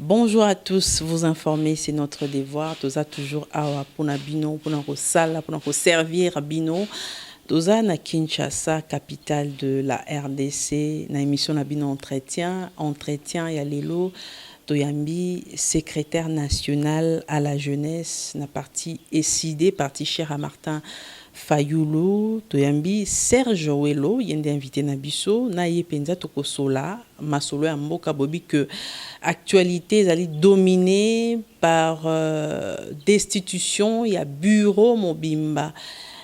Bonjour à tous, vous informer, c'est notre devoir. Toza toujours awa pona bino, pona ko sala, pona ko servir bino. Toza na Kinshasa, capitale de la RDC, na émission na bino entretien ya lelo. Toyambi, secrétaire national à la jeunesse, na parti SID, parti cher à Martin Fayulu, Toyambi, Serge Welo, yende invité na biso, na ye penza toko sola, masolo ya mboka bobi que actualité zali dominée par destitution, il y a bureau mobimba.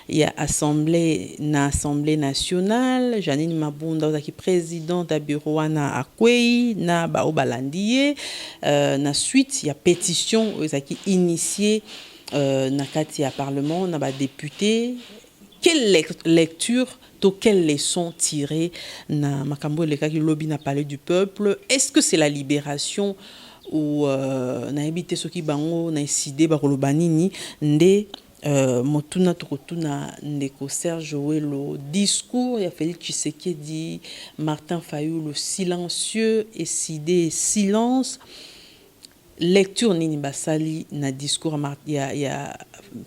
Il y a assemblée nationale, Janine Mabunda qui président da bureau na Akwei na Baobalandier na suite il y a pétition qui initié na kati ya parlement na ba député. Quelle lecture quelles leçons tirées na makambo leka ki lobby na parler du peuple? Est-ce que c'est la libération ou na ebité soki bango na décidé ba koloba nini nde motuna tokotuna ndeko Serge Welo discours ya Félix Tshisekedi, Martin Fayulu silencieux et sidé silence. Lecture nini basali na discours ya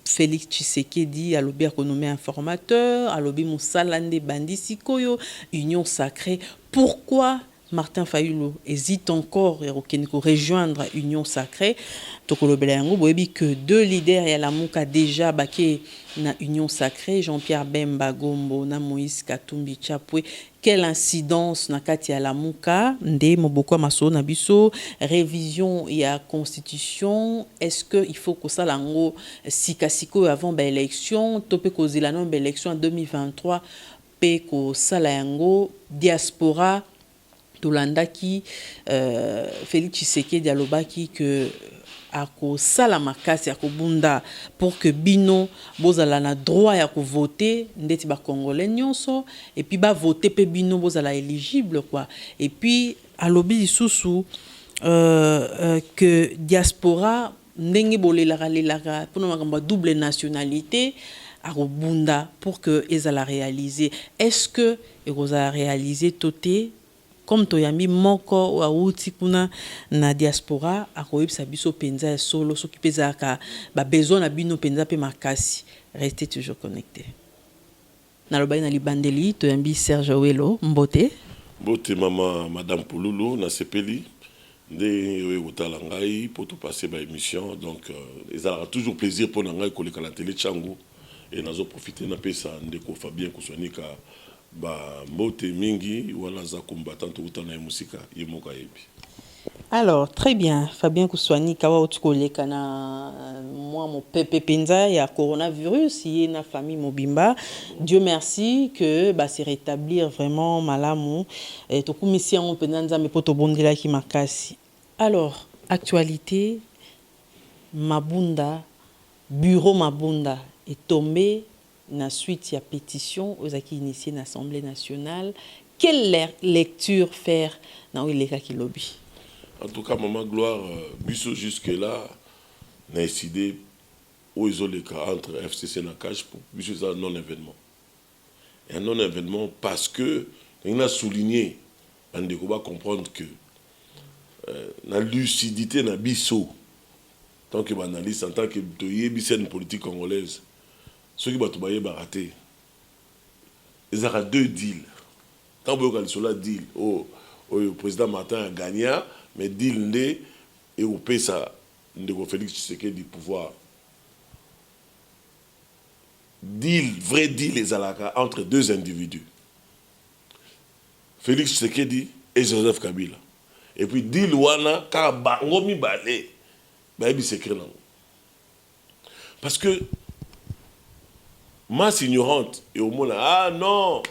Félix Tshisekedi à l'obé économie informateur, à l'obé Moussalande Bandisi Koyo, Union sacrée. Pourquoi Martin Fayulu hésite encore et rejoindre Union sacrée? Tokolobelango boyebi que deux leaders ya la muka déjà baké na Union sacrée, Jean-Pierre Bemba Gombo na Moïse Katumbi Chapwe. Quelle incidence na kati ya la muka nde moboko maso na biso révision ya constitution? Est-ce que il faut que ça lango sikasiko avant ba élection topé kozila non ba élection en 2023 pe ko sala yango diaspora tolandaki Félix Tshisekedi alobaki que ako sala makasi ako bunda pour que bino bozala na droit ya ko voter ndeti ba congolais nyonso et puis ba voter pe bino bozala éligible quoi. Et puis alobi lisusu que diaspora ndenge bolelaka pour na double nationalité ako bunda pour que ezala réaliser. Est-ce que ezala réaliser toté comme toyambi moko wa uti kuna na diaspora akoyebisa biso penza solo soki pezaka ba besoin na bino penza pe makasi. Restez toujours connectés. Na lobai na libandeli toyambi Serge Welo mbote mama madame Pouloulou na sepeli nde otala ngai pour tout passer ba émission donc ezala toujours plaisir pour ngai koleka la télé Tchangu et nazo profiter na pesa ndeko Fabien Kusonika ba mbote mingi wala za combattant utana ya musika yemoka yebi. Alors très bien, Fabien Kouswani kawa otukoleka na moi mon pepe penza ya coronavirus y na famille mobimba. Dieu merci que bah c'est rétablir vraiment malamu et to kumisi en penanza me poto bondela ki makasi. Alors actualité Mabunda bureau Mabunda est tombé na suite ya pétition aux acquis initiés na l'Assemblée nationale. Quelle lecture faire na oileka ki lobby? En tout cas, maman Gloire, biso jusque-là, n'a décidé où ils ont les cas entre FCC et Nakash pour biso ça non-événement. Et un non-événement parce que, il a souligné, on doit comprendre que la lucidité na biso, tant que analyste, en tant que une politique congolaise, ceux qui battent raté, ils ont deux deals. Tant que vous avez deal, le président Martin a gagné, mais deal ndé et au pesa ndeko Félix Tshisekedi du pouvoir. Deal, vrai deal les alaka entre deux individus. Félix Tshisekedi et Joseph Kabila. Et puis deal wana ka bango mi balé. Ba bi secret là. Parce que masse ignorante et au monde ah non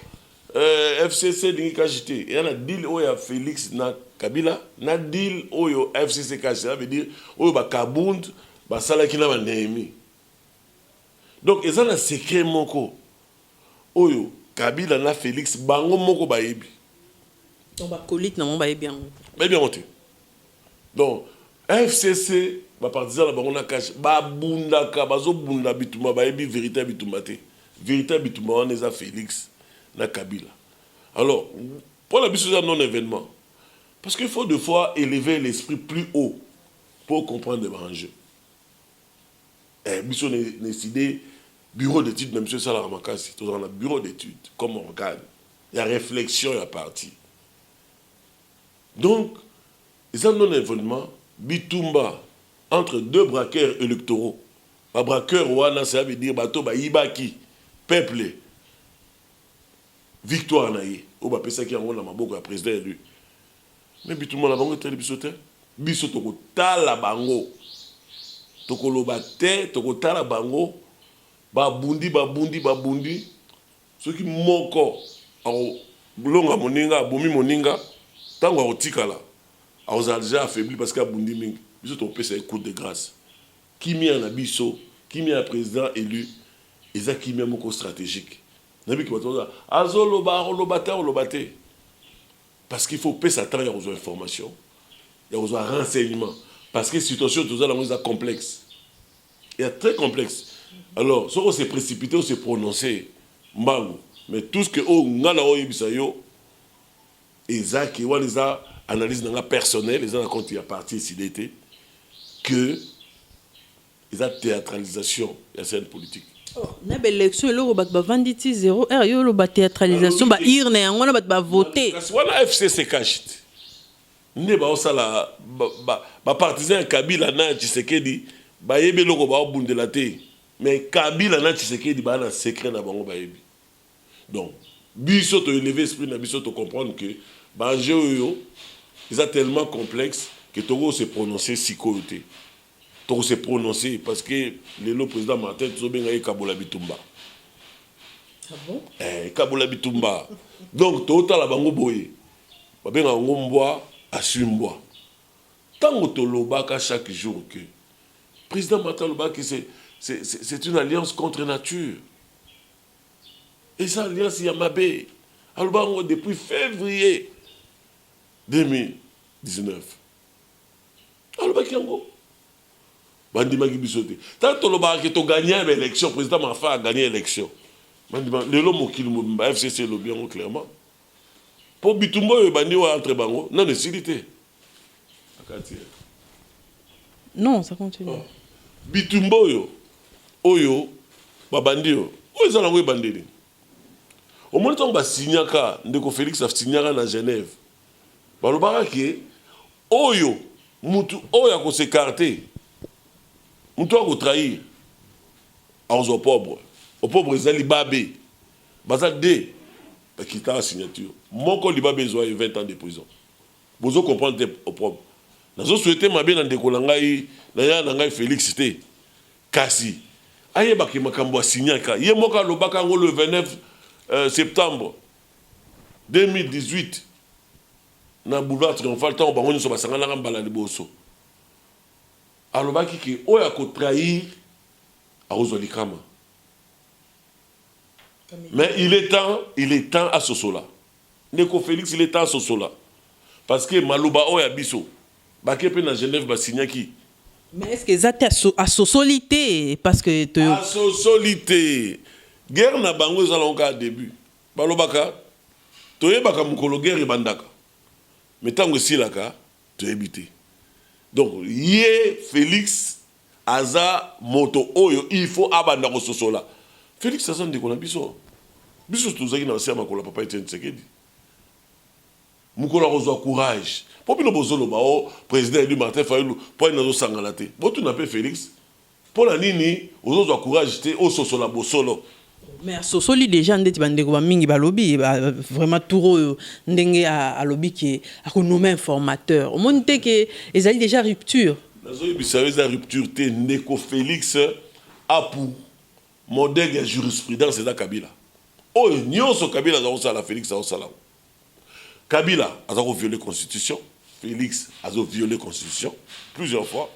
FCC dingi kajité il y a un deal où il y a Félix na Kabila na deal où il y a FCC kajité ça veut dire où ba Kabund ba salaki na ba Nehemi donc ils ont un secret moko où yo Kabila na Félix bango moko ba yebi donc ba colite na mon ba yebi bien monté donc FCC ba partisan la bango na cache ba bunda ka bazo bunda bituma ba yebi vérité bituma te vérité bituma on les a Félix na Kabila. Alors, pour la biso non événement, parce qu'il faut deux fois élever l'esprit plus haut pour comprendre les enjeux. Et nous avons décidé, bureau d'études, même M. Salah Ramakasi, tout dans le bureau d'études, comme organe. Il y a réflexion, il y a parti. Donc, ils ont un événement, Bitumba, entre deux braqueurs électoraux. Un braqueur, ça veut dire, bateau, Ibaki, peuple, victoire, naïe. Ou ba pesa qui a un maboko à président élu. Mais Bitumba, la bango, t'es bisoté. Biso, toko tala bango. Toko lobate, toko tala bango. Babundi. Ceux qui moko, longa moninga, bomi moninga, tango otikala. Ils ont déjà affaibli parce qu'il y a Bundi Ming. Ils ont payé un coup de grâce. Qui met un abisso, qui met un président élu, et ça qui met un mot stratégique. Parce qu'il faut payer sa temps, il y a besoin d'informations, il y a besoin de renseignements. Parce que la situation est complexe. Il est très complexe. Alors, si on s'est précipité, on s'est prononcé, mais tout ce que on a là, et ça qui est analyse personnelle, les gens quand il y a parti ici d'été, que ils ont théâtralisation de la scène politique. Na élection lo ba vanditi 0 r yo lo ba théâtralisation ba irne ngona ba voter. Parce que FCC cachit. Ne ba osala ba partisan Kabila na Tshisekedi ba yebe loko ba bundela te. Mais Kabila na Tshisekedi ba na secret na bango ba yebi. Donc biso to élever esprit na biso to comprendre que ba enjeu ils sont tellement complexes que Togo s'est prononcé si côté. Togo s'est prononcé parce que le président Martin Tsobenga est Kabola Bitumba. Ah bon? Kabola Bitumba. Donc, Togo la bango boye. Babenga ngomboa, asumboa. Tango tolobaka chaque jour que président Martin Lobaki c'est une alliance contre nature. Et cette alliance Yamabé. Alors depuis février 2019. Alors, Bandima Gibisote. Tant que tu as gagné l'élection, le président Mafa a gagné l'élection. Le l'homme qui le FCC le bien clairement. Pour Bitumbo et Bandi entre Bango, non, nécessité. Non, ça continue. Bitumbo yo, Oyo, Babandi yo, Oyo Zalango Bandini. Au moment où on va signer, Ndeko Félix a signé à Genève. Balobara qui Oyo, Moutou, Oyo a s'écarté. Moutou a trahir. Aux pauvres. Aux pauvres, ils ont libabé. Baza D. Qui t'a la signature. Mon co libabé, ils ont 20 ans de prison. Vous comprenez aux pauvres. Nous avons souhaité ma bien dans des colangaï, dans Félix T. Kassi. Aïe, baki makambo a signé. Yé moka le bakango le 29 septembre 2018. Na boulevard triomphal tant bango ni so basanga na mbala liboso alobaki ki oya ko trahir a Rozolikama. Mais il est temps à Sosola. Ndeko Félix il est temps à Sosola parce que maluba oya biso bakepe na Genève ba signaki. Mais est-ce que ça à sosolité parce que à sosolité guerre na bango zalonga début balobaka toyebaka mukolo guerre bandaka. Mais tant que c'est là, tu es habité. Donc, yé Félix, Aza, Moto, Oyo, il faut abandonner ce sola. Félix, ça sonne de qu'on a biso. Biso, tout ça qui n'a pas ma cola, papa, il tient Moukola reçoit courage. Pour que nous avons président élu Martin Fayulu, pour nous sangalater. Bon, tu n'appelles Félix. Pour la nini, aux autres courage, au sosola, solo. Mais sosoli déjà ndeti bandeko ba mingi ba lobby vraiment touro ndenge a lobby qui a nommé informateur au monde que ezali déjà rupture nazo bisawe za rupture te Ndeko Félix a pour modèle de jurisprudence de Kabila oh nyonso Kabila za osala Félix a osala Kabila a violé la constitution Félix a violé la constitution plusieurs fois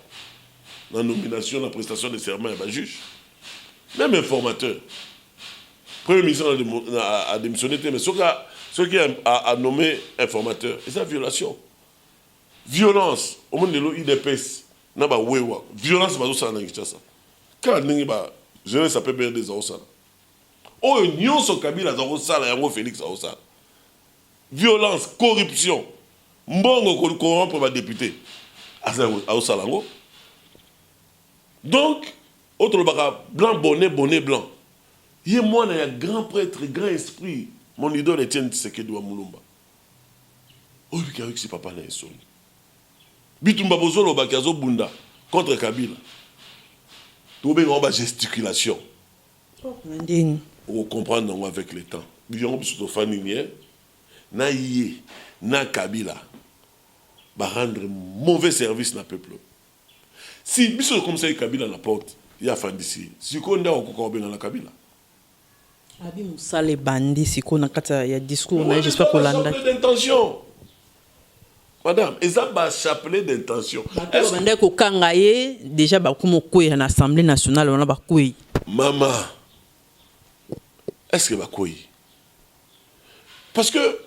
la nomination la prestation de serment à juge même informateur. Premier ministre a démissionné, mais ce qui a nommé informateur, c'est une violation. Violence, au monde de l'IDPS, n'a pas wewa. Violence, c'est pas ça. Quand je ne sais pas bien des gens. Oh, nous sommes Kabila, nous Félix, violence, corruption, mbongo corrompre les députés. Donc, autre baka, blanc, bonnet, bonnet, blanc. Il y a moi, il y a grand prêtre, grand esprit. Mon idole Etienne Tshisekedi wa Mulumba. Oh, il avec ses papas na esoni. Bitumba bozolo bakazo bunda contre Kabila. Tout bien en gesticulation. Vous comprendre avec le temps. Bion biso faninier na yé na Kabila va rendre mauvais service na peuple. Si biso comme ça Kabila la porte, il y a fin d'ici. Si qu'on a encore bien la Kabila. Abi musale bandi si qu'on a kata ya discours mais j'espère qu'on l'a d'intention. Madame, ils ont un chapelet d'intention. Est-ce que Kangaye déjà ba comme quoi en Assemblée nationale on a ba quoi? Maman, est-ce que ba quoi? Parce que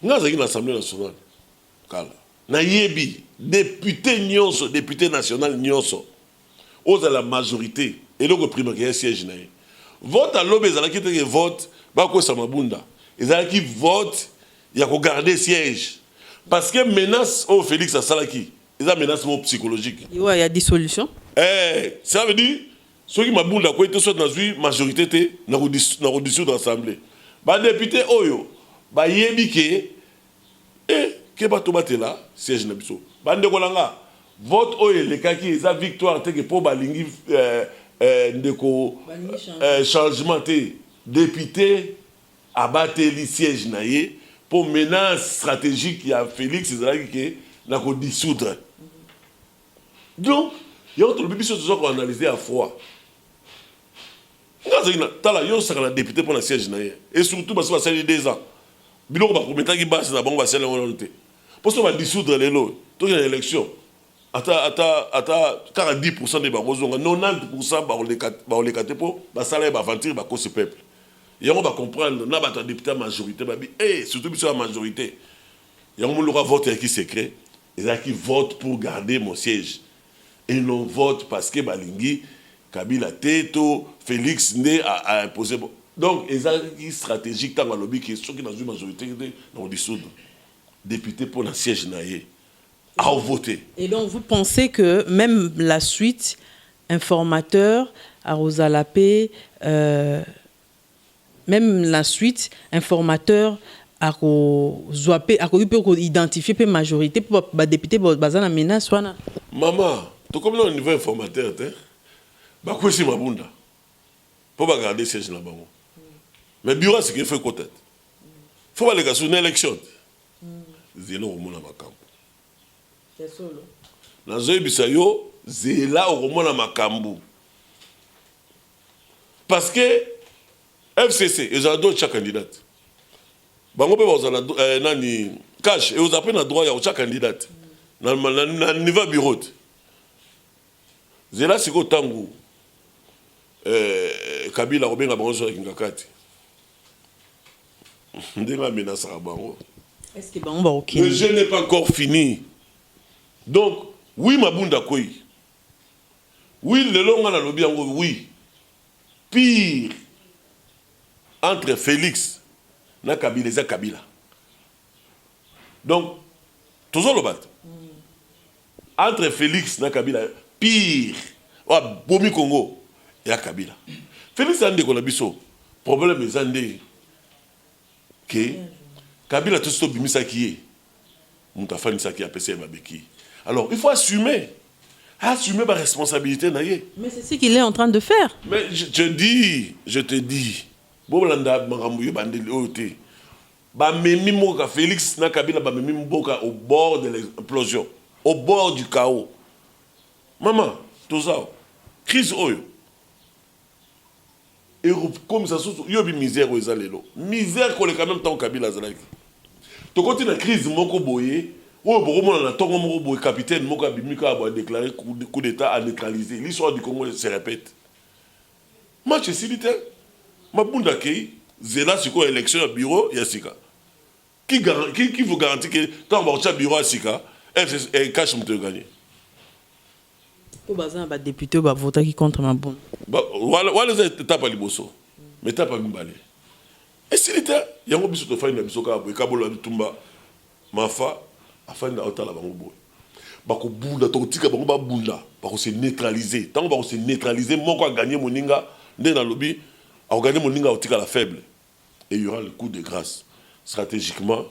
nous avons une Assemblée nationale. Kala. Na yebi député nyonso, député national nyonso. Aux à la majorité et le primaire siège na. Vote à l'obé za qui te vote ba ko samabunda. Ils ont qui vote il y a ko garder siège. Parce que menace au Félix à Salaki, ils ont menace psychologique. Il y a dissolution. Ça veut dire ceux qui m'abondent à quoi ils sont dans une majorité na rediscussion de l'Assemblée. Ba député oyo, ba yebike que ba to batela siège na biso. Ba ndeko langa vote oyo le kaki eza victoire te que pour balingi ndeko changement te député abateli siège na ye. Pour menace stratégique, il y a Félix qui n'a qu'à dissoudre. Donc, il y a autre chose qu'on a analysé à froid. Il y a un député pour la siège. Et surtout, parce que ça fait 2 ans. Il y a un comité qui base dans la siège. Parce qu'on va dissoudre les lots. Donc, il y a une élection. À 40% des barreaux, 90% les catépo, le salaire va aventir ce peuple. Et on va comprendre, on a un député à majorité, et surtout sur la majorité, il y a un vote qui secret, il y a qui vote pour garder mon siège. Et non vote parce que Balingi, Kabila Teto, Félix Né a imposé. Donc, il y a une stratégie dans le lobby qui est sûr qu'il y a une majorité, on dissoudre. Député pour le siège naïe, à voter. Et donc, vous pensez que même la suite, informateur, à Rosalapé, même la suite, informateur, à identifier la majorité pour les députés qui ont menace. Maman, tu comme au niveau informateur, tu sais, ma bunda. Pour garder siège là-bas. Mais le bureau, c'est qu'il faut côté. Il faut aller sur une élection. Zélo au monde à ma camp. C'est solo. Dans un bisayo, zéla au monde à ma camp. Parce que FCC, ils ont d'autres chaque candidate. Bango pe bazala nani cash et vous appelez na droit ya chaque candidate. Na niveau bureau. Zela siko tangu Kabila obenga bango so kingakati. Ndenga menace bango. Est-ce que bango ba OK? Le jeu n'est pas encore fini. Donc, oui mabunda koi. Oui le longa na lobi yango oui. Pire entre Félix et Kabila, c'est Kabila. Donc, toujours le bat. Entre Félix et Kabila, pire, Bomi Congo et Kabila. Félix a dit qu'on a biso. Problème est que Kabila tout ce qui est. Moutafani Saki a PC Mabeki. Alors, il faut assumer. Assumer ma responsabilité. Mais c'est ce qu'il est en train de faire. Mais je te dis. Bolanda Maramouye Bandeli Ote. Memi Moka Félix Nakabila Memi Moka au bord de l'explosion, au bord du chaos. Maman, tout ça, crise oyo. Et comme ça, il y a une misère aux allélos. Misère qu'on est quand même tant Kabila Zalaki. Tu continues la crise Moko Boye, où le capitaine Moka Bimika a déclaré coup d'État à neutraliser. L'histoire du Congo se répète. Match silitaire. Mabunda Kei, Zela Siko élection au bureau, Yassika. Qui vous garantit que quand on va au bureau à Sika, elle cache mon gagner? Pour baser un député va voter qui contre ma bonne. Voilà les étapes à Liboso. Mais t'as pas mis balé. Et si l'état, il y a un peu de faire une émission qui a Tumba, Mafa, afin d'être à la banque. bako bunda totika bango ba bunda bako se neutraliser tant bako se neutraliser moko a gagner moninga ndé na lobby a gagner moninga otika la faible et il y aura le coup de grâce stratégiquement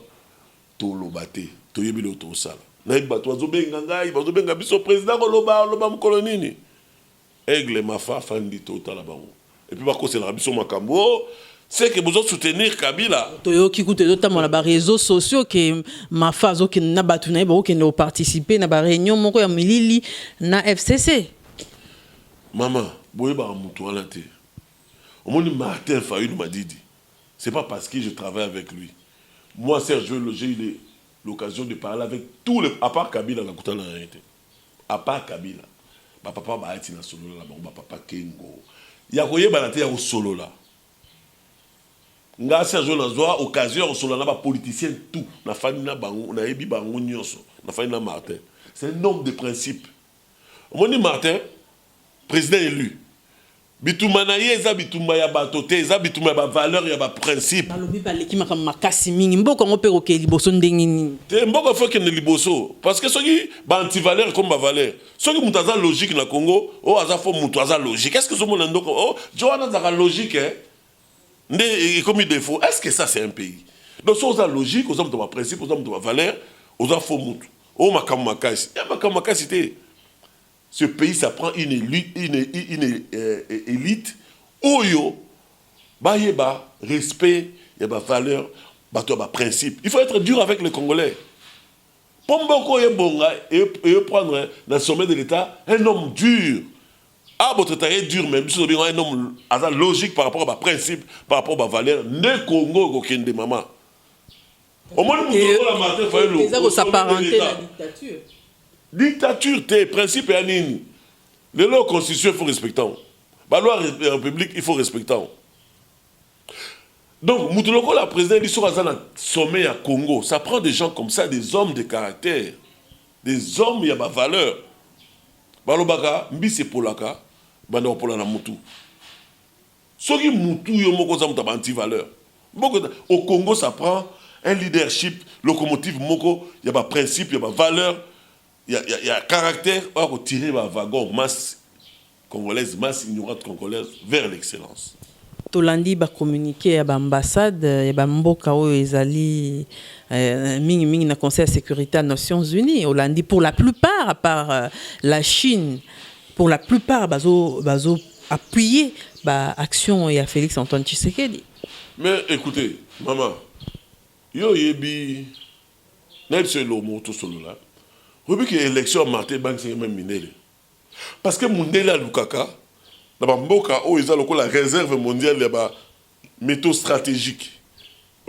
to lobate to yebile to sala na bato azobenga ngai bazobenga biso président ko loba mkolonini aigle mafa fandi to tala bango et puis bako c'est la biso makambo c'est que vous soutenir Kabila. Toyo qui coûte notamment les réseaux sociaux que ma phase qui n'a pas tout n'importe qui n'a participé n'a pas réunion mon quoi milili na FCC. Maman, boye ba mutu ala te. Au moins Martin Fayulu m'a dit c'est pas parce que je travaille avec lui. Moi Serge j'ai eu l'occasion de parler avec tous les à part Kabila la kutana na été. À part Kabila. Ba papa ba ati na solo la ba papa Kengo. Ya koyeba na te ya solo la. Nga Serge Nazwa occasion sur la politicien tout na famille na bango na ebi bango nyonso na famille na Martin c'est un homme de principe on dit Martin président élu bituma na yeza bituma ya batote za bituma ba valeur ya ba principe balobi ba leki makasi mingi mboko ngope ko ke liboso ndengini te mboko faut que ne liboso parce que soki ba anti valeur comme ba valeur soki mutaza logique na Congo o aza fo mutaza logique est-ce que ce monde ndoko oh Johanna za logique hein comme il défaut, est-ce que ça c'est un pays? Donc, ça, c'est logique, aux hommes de ma principe, aux hommes de ma valeur, aux hommes faux moutou. Oh, ma kamakasi. Ce pays, ça prend une élite. Oh, yo, bah, y a respect, y a valeur, bah, tu as principe. Il faut être dur avec les Congolais. Pomboko et Bonga, et prendre dans le sommet de l'État un homme dur. Ah, votre taille est dur, même si vous avez un homme logique par rapport à ma principe, par rapport à ma valeur, ne Congo, aucun de maman. Au moins, nous avons la Martin Fayulu. Ça s'apparenter la dictature. Dictature, tes principes et anines. Les lois constitutionnelles, il faut respecter. La loi république, il faut respecter. Donc, Moutoloko, la présidente, il sera dans le sommet à Congo. Ça prend des gens comme ça, des hommes de caractère. Des hommes, il y a ma valeur. Balobaka, mbisi polaka. Banda pour la mutu. Ce qui mutu yo moko za muta anti valeur. Au Congo ça prend un leadership locomotive moko, il y a pas principe, il y a pas valeur, il y a caractère pour tirer ba wagon masse congolaise, masse ignorante congolaise vers l'excellence. Tolandi ba communiquer à l'ambassade et ba mboka o ezali mingi na Conseil de sécurité des Nations Unies. Tolandi pour la plupart à part la Chine. Pour la plupart, bazo appuyer l'action et à Félix Antoine Tshisekedi. Mais écoutez, maman, yo yebi, n'est ce le mot tout solo là. Vous voyez que l'élection Martin Bank c'est même minéré. Parce que Mundela Lukaka, dans Mboka, où ils ont la réserve mondiale, il y a métaux stratégiques,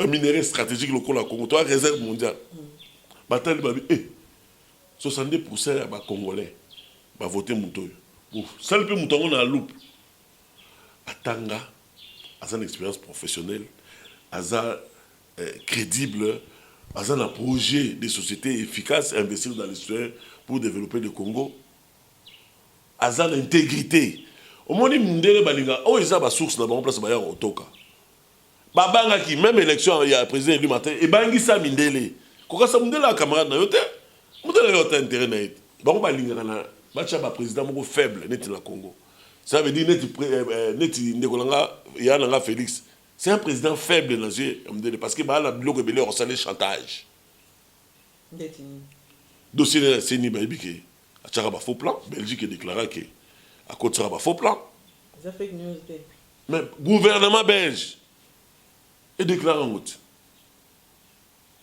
un minerai stratégique local à Congo, toi réserve mondiale. Bataille babi, 62% ya ba Congolais, ba voter Moutoyo. Ça le peut mouton on a loupe. Atanga, a une expérience professionnelle, a crédible, a un projet de société efficace, investir dans l'histoire pour développer le Congo. A une intégrité. Au moins, il y a une source dans la place de Otoka. Babanga qui, même élection, il y a un président élu matin, et bangi sa mindele. Quand ça mindele a camarade na yote, mindele yote intérêt na yote. Bacha ba président moko faible net na Congo. Ça veut dire net ndekolanga ya nanga Félix. C'est un président faible dans yeux parce que ba la bloc belé ressalé chantage. Dossier c'est ni baibike. A tchara ba faux plan, Belgique déclara que à cause de ba faux plan. Ça fake news. Mais gouvernement belge est déclaré en route.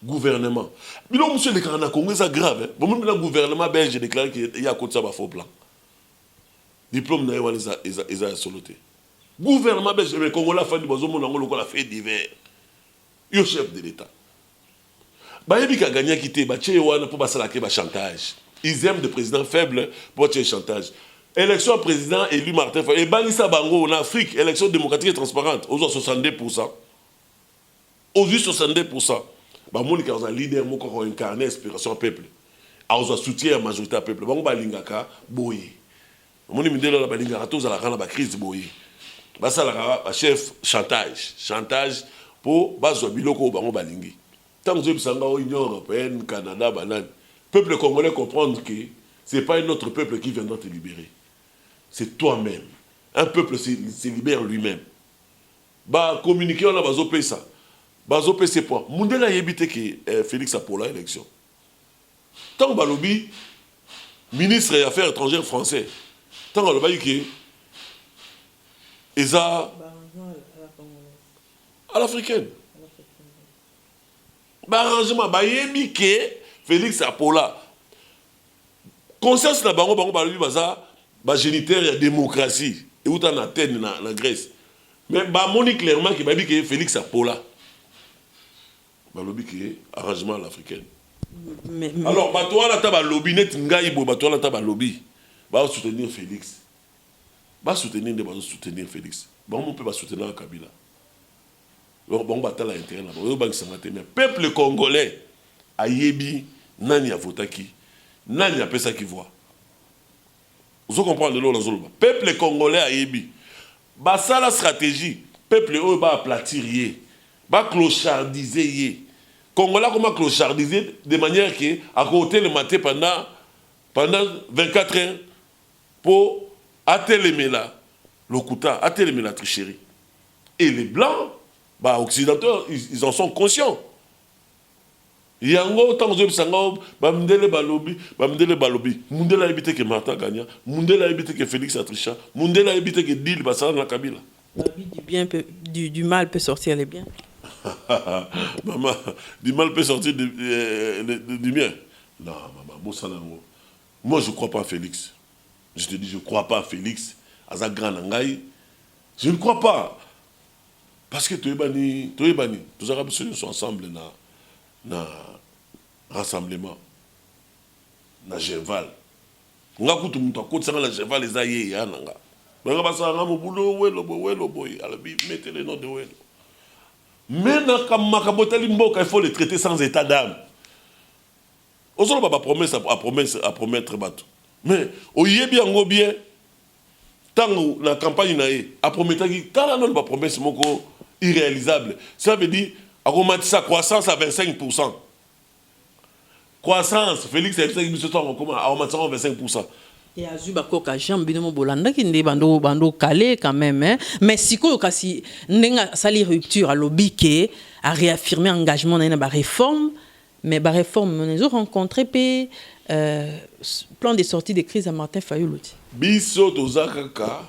Gouvernement. Mais non, monsieur le Canada Congo, c'est grave. Bon, même le gouvernement belge déclaré qu'il y a un côté de faux plan. Diplôme n'a pas été soloté. Gouvernement belge, le Congo l'a fait, il a fait divers. Il est chef de l'État. Il y a gagné qui était pour passer la chantage. Ils aiment des présidents faibles pour faire chantage. Élection président élu Martin Fayulu. Et Banissa Bango en Afrique, élection démocratique et transparente, aux 62%. Aux 62%. Monika a un leader qui a incarné l'inspiration du peuple. Il a un soutien à la majorité du peuple. Il a un crise. Il a un chef chantage. Chantage pour les biloko. Tant que vous avez l'Union européenne, Canada, Peuple congolais comprendre que ce n'est pas un autre peuple qui viendra te libérer. C'est toi-même. Un peuple se libère lui-même. Bah, communiquer, on a bazopé ça. Bazopé c'est quoi? Mundela yébite que Félix a pour l'élection. Tant que lobby, ministre des Affaires étrangères français, tant que lobby que Eza à l'africaine. Bah, arrangement, bah, yébi que Félix a pour là. Conscience na bango bango balobi baza ba géniteur ya démocratie et où en Athènes na Grèce. Mais bah moni clairement que babi que Félix Apolla balobi que arrangement à l'africaine. Alors bah toi là ta ba lobby net ngai bo bah toi là ta ba lobby ba soutenir Félix. Ba soutenir de ba soutenir Félix. Bah on peut pas soutenir Kabila. Alors bon bah ta la intérêt là. Ba ba sangate mais peuple congolais a yebi nani a votaki. Nani a ça qui voit. Vous comprenez le Zolba. Peuple congolais a yebi. Bah ça la stratégie. Peuple eux va aplatir yé. Va clochardiser yé. Congolais comment clochardiser de manière que à côté le matin pendant 24 heures pour atteler là le kuta, atteler la tricherie. Et les blancs, bah occidentaux, ils en sont conscients. Yango tant que sango bamdele balobi mundela ebite que Martin Gagna mundela ebite que Félix Atricha mundela ebite que Dil Bassara na Kabila du mal peut sortir les biens. Maman, du mal peut sortir du bien. Non maman bosanango. Moi je crois pas à Félix. Je te dis je crois pas à Félix aza grand ngai. Je ne crois pas parce que toyebani tous arabes sont ensemble na rassemblement na Geval nga kutu mutu akotisa na Geval eza ye ya nanga banga basanga mobulo welo boy alabi mettez le nom de welo mais na makabotali mboka il faut les traiter sans état d'âme ozolo ba promesse à promettre bato mais oyebi yango bien tango la campagne na ye a prometaki tala non ba promesse moko irréalisable ça veut dire aromatisa croissance à 25%. Croissance, Félix a dit que nous sommes à 25%. Et à Zubakoka, Jean-Binomo Bolanda qui n'est bando calé quand même. Hein? Mais si kasi n'enga sali rupture à l'obike a réaffirmé engagement dans la réforme, mais la réforme nous a rencontré plan de sortie de crise à Martin Fayulu. Biso tozakaka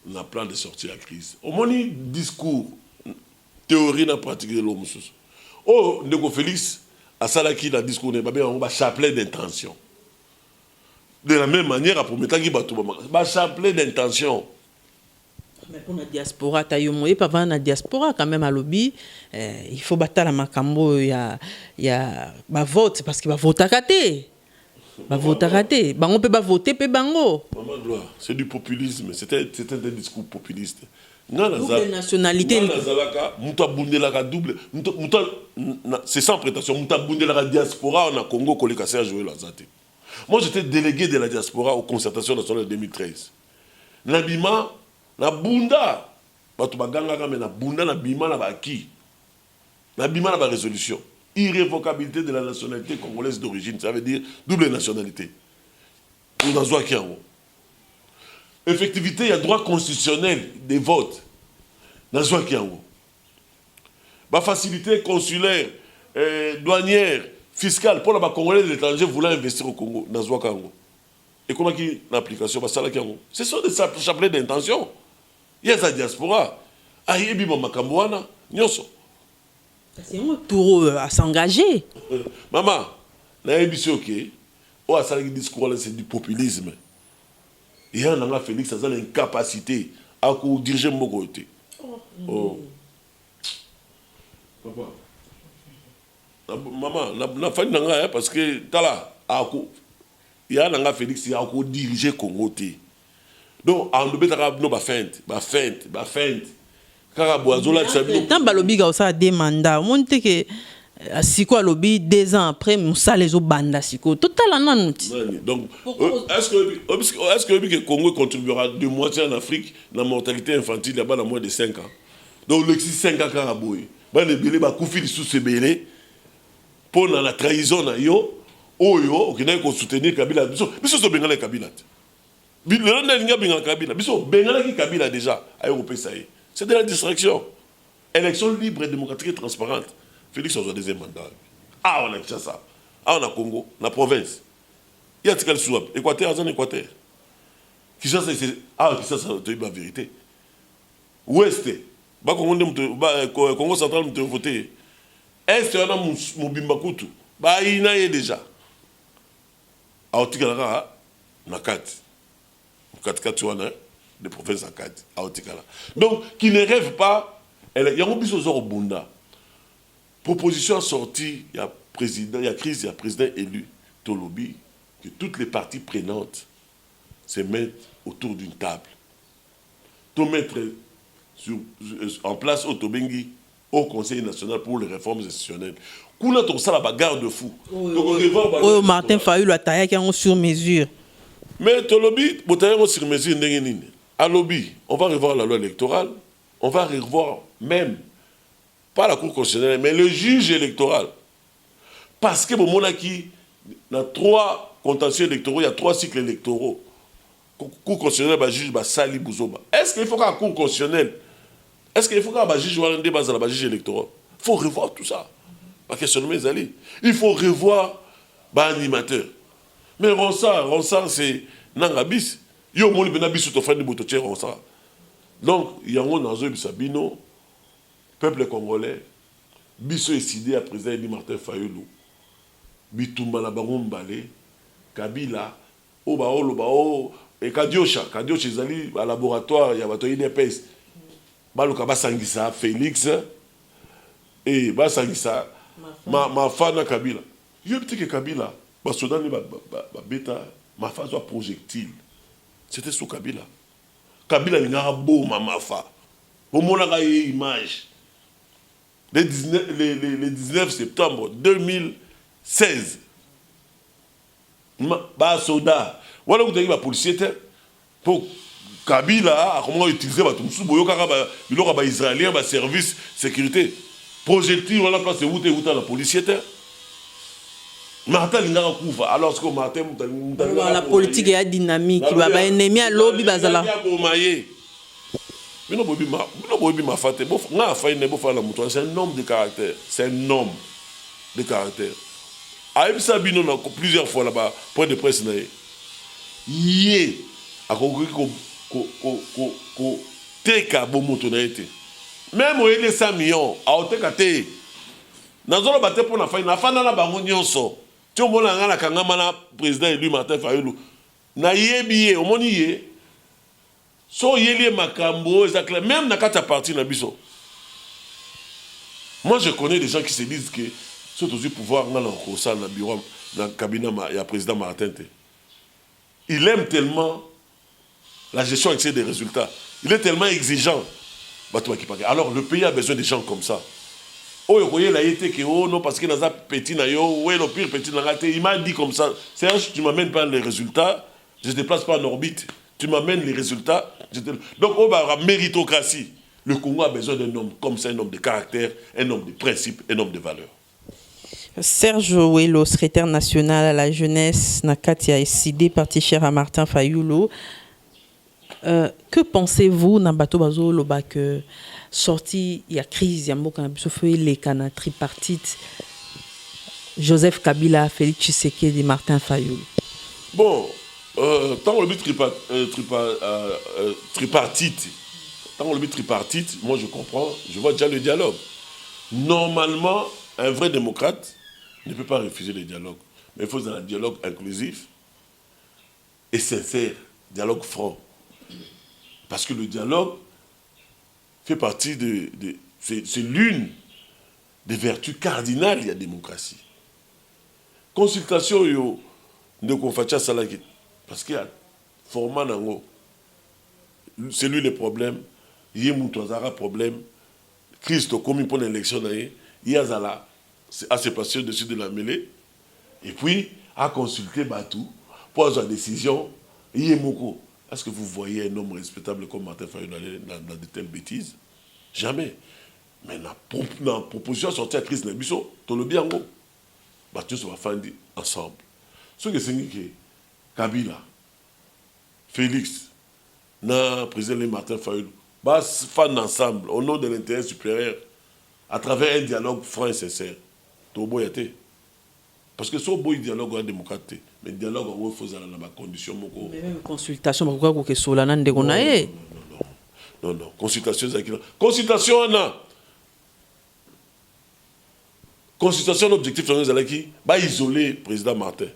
na plan de sortie de la crise. Au moni discours théorie na pratique de l'homme. Oh, Ndeko Félix a salaki dans discours ne babé on va chapelet d'intention. De la même manière à promettre qui ba chapelet d'intention. Mais pour la diaspora tayomo et pas la diaspora quand même à lobby il faut battre la makambo il y a ba vote parce qu'il va voter à côté. Ba voter à côté. Ba on peut pas voter pe bango. Maman gloire, c'est du populisme, c'était un discours populiste. Double nationalité. C'est sans prétention. La diaspora en Congo, moi, j'étais délégué de la diaspora aux concertations nationales de 2013. Nabima, na bunda, na bunda, na bima, na baki, na bima, na ba résolution. Irrévocabilité de la nationalité congolaise d'origine, ça veut dire double nationalité. Pour dans effectivité, il y a droit constitutionnel des votes. Dans la facilité consulaire, douanière, fiscale, pour les Congolais de l'étranger voulant investir au Congo, dans Zouakango. Et comment qui l'application ce sont des chapelets d'intention. Il y a la diaspora. Aïebi Mamakambouana, Nyoso. C'est un tour à s'engager. Maman, naïebi ok. Oh, ça discours c'est du populisme. Il y a un Félix, ça a l'incapacité à diriger mon côté. Oh. Papa. Maman, na famille nanga parce que tala il y a un Félix qui a diriger Congo. Donc en betaka no ba feinte. Kaka boazola tsabi. Tant balobi ga ça des mandats. Monte que siko lobby 2 ans après musa les banda siko total nan. Donc est-ce que le Congo contribuera de moitié en Afrique dans la mortalité infantile là-bas dans moins de 5 ans. Donc le 5 ans karaboy. Ba le belé ba kufi sous ce belé pour la trahison na yo Oyo, qui n'a pas soutenir Kabila. Biso so bengala Kabila. Le n'a bengala Kabila. Biso bengala qui Kabila déjà. Ayo au PSAE. C'est de la distraction. Élection libre et démocratique et transparente. Félix a deuxième mandat. Ah, on a Kinshasa. Ah, on a Congo, la province. Il y a Tikal Souab. Équateur, Azan Équateur. Kinshasa, c'est. Ah, Kinshasa, c'est la vérité. Ouest. Congo central, nous avons voté. Est, on a Mobimbakutu. Bah, il y a déjà. Ah, Tikala, na 4. 4 de province à 4. Ah, Tikala. Donc, qui ne rêve pas. Il y a un peu de Bunda. Proposition sortie, il y a président, il y a crise, il y a président élu, Tolobi, que toutes les parties prenantes se mettent autour d'une table. Tout mettre en place au Tobengi, au Conseil national pour les réformes institutionnelles. Kuna to ça la garde-fou. Oui, Martin Fayulu a taillé en sur mesure. Mais Tolobi, on sur mesure à lobby, on va revoir la loi électorale, on va revoir même pas la Cour constitutionnelle, mais le juge électoral. Parce que bon, il y a 3 contentieux électoraux, il y a 3 cycles électoraux. Cour constitutionnelle, le juge Sali Bouzoba. Est-ce qu'il faut qu'un cour constitutionnelle, est-ce qu'il faut qu'un juge Wallandé base la juge électoral? Il faut revoir tout ça. Pas questionnement les alliés. Il faut revoir l'animateur. Mais Ronsard, c'est Nangabis. Il y a un monde qui est en de Ronsard. Donc, il y a un monde qui Sabino. Peuple congolais, biso décidé à président Martin Fayulu, bitumba na bango mbale, Kabila, Bao, et Kadiosha ezali à laboratoire, il y a bato INPS, baluka basangisa Félix, et basangisa ma fana Kabila. Je dis que Kabila, basodani beta, ma fa soit projectile. C'était sous Kabila. Kabila n'ingara beau ma fa. Au moins la image. Le 19 septembre 2016, bah soldat, voilà où tu as policier pour Kabila, comment utiliser il aura israélien, service sécurité, projectile, voilà place où tu es la policier. Martin Lingara couvre, alors que Martin la politique est dynamique, il va y avoir un ennemi à l'objet bazala. C'est un homme de caractère. C'est un homme de caractère. Aïb Sabino, plusieurs fois là-bas, point de presse, il a compris qu'on teka bomoto na été. Même il est 100 millions, à teka te. Dans le bâtiment pour la fin, la fin de la banque nyonso. Tu vois, on a la kangamana président élu Martin Fayulu. Na yebiye, au moins yé. So yeli makambo, même na kata parti na biso. Moi je connais des gens qui se disent que c'est aussi pouvoir dans le bureau dans le cabinet il y a président Martin. Il aime tellement la gestion excès des résultats. Il est tellement exigeant. Alors le pays a besoin de gens comme ça. Oh, il a été que oh non parce qu'il a petit na yo, ouais le pire petit na raté. Il m'a dit comme ça. C'est tu m'amènes pas les résultats, je te déplace pas en orbite. Tu m'amènes les résultats. Donc, on va avoir méritocratie. Le Congo a besoin d'un homme comme ça, un homme de caractère, un homme de principe, un homme de valeur. Serge Ouello, secrétaire national à la jeunesse, Nakatia SID, parti cher à Martin Fayulu. Que pensez-vous, Nabato Bazo, Loba, que sorti, il y a crise, il y a les canaux tripartite, Joseph Kabila, Félix Tshisekedi, Martin Fayulu? Bon. Tant qu'on le but tripartite, moi je comprends, je vois déjà le dialogue. Normalement, un vrai démocrate ne peut pas refuser le dialogue. Mais il faut un dialogue inclusif et sincère, dialogue franc. Parce que le dialogue fait partie c'est l'une des vertus cardinales de la démocratie. Consultation, de Konfacha Salaki. Parce qu'il y a format nango. C'est lui le problème. Il y a un problème. Christ commis pour l'élection, il y a Zala à se passer au-dessus de la mêlée. Et puis, à consulter Batou pour avoir une décision. Il y a Moko. Est-ce que vous voyez un homme respectable comme Martin Fayulu dans de telles bêtises? Jamais. Mais la proposition sortie à Christ Nabiso, tout le bien, Batou se va faire ensemble. Ce que c'est que Kabila, Félix, na président Martin Fayulu, bas fan ensemble au nom de l'intérêt supérieur à travers un dialogue franc et sincère. Parce que ce beau dialogue en démocratie, mais dialogue en faisant dans ma condition. Mais même consultation, pourquoi que Solana de Gonae? Non, consultation, consultation, on a. Consultation, l'objectif, c'est qui va isoler le président Martin.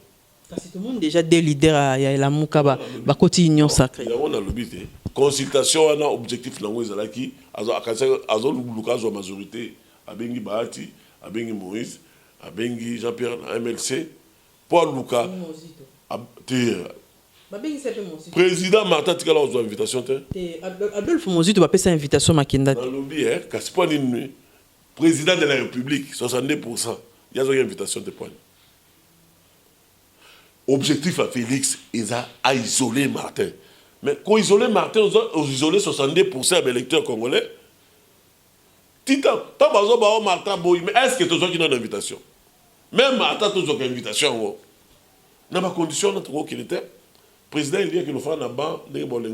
Parce que tout le monde déjà des leaders à la Moukaba, bah côté union sacrée. On a l'objectif. Consultation, on a objectif, c'est qui a la majorité, à Bengi Bahati, à Bengi Moïse, à Bengi Jean-Pierre, à MLC, Paul Luka, président Martin Tikala a une invitation. Adolphe Mozito va passer invitation Makinda. Dans l'objet, président de la République, 62%. Il y a une invitation de poigne. Objectif à Félix, ils ont isolé Martin. Mais quand isoler Martin, ils ont isolé 62% des électeurs congolais. Tita, tant Martin Boy, mais est-ce que tu as une invitation? Même Martin, tu as une invitation. Dans ma condition, qu'il était. Président, il dit que nous faisons un banc, nous faisons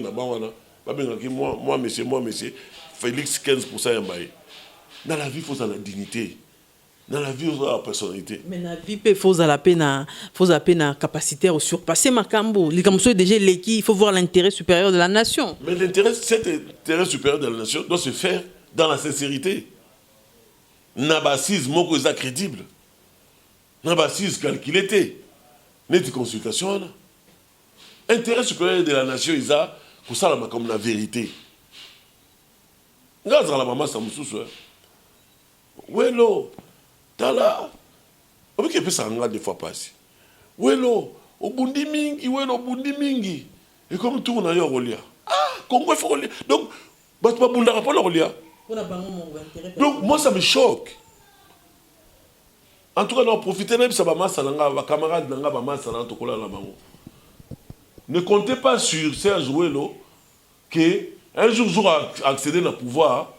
un banc, moi, monsieur, Félix, 15% dans la vie, il faut la dignité. Dans la vie, il faut la personnalité. Mais dans la vie, il faut la capacité à surpasser ma cambo. Les cambo déjà l'équipe, il faut voir l'intérêt supérieur de la nation. Mais cet intérêt supérieur de la nation doit se faire dans la sincérité. Nabassise, mon cause crédible. Nabassise, calculé. N'est consultation. Intérêt supérieur de la nation, ils ont pour ça comme la vérité. Regarde la maman, ça me soucie. Welo, tala. On peut ça des fois passer. Welo, au bundi mingi, welo, bundi mingi. Et comme tout, on a eu Rolia. Ah, Congo, il faut Rolia. Donc, bah, tu vas bunda pas le Rolia. Donc, moi, ça me choque. En tout cas, on profite même ça va ma camarade nanga va ma salanga tokola la bango. Ne comptez pas sur Serge Welo que un jour accéder au pouvoir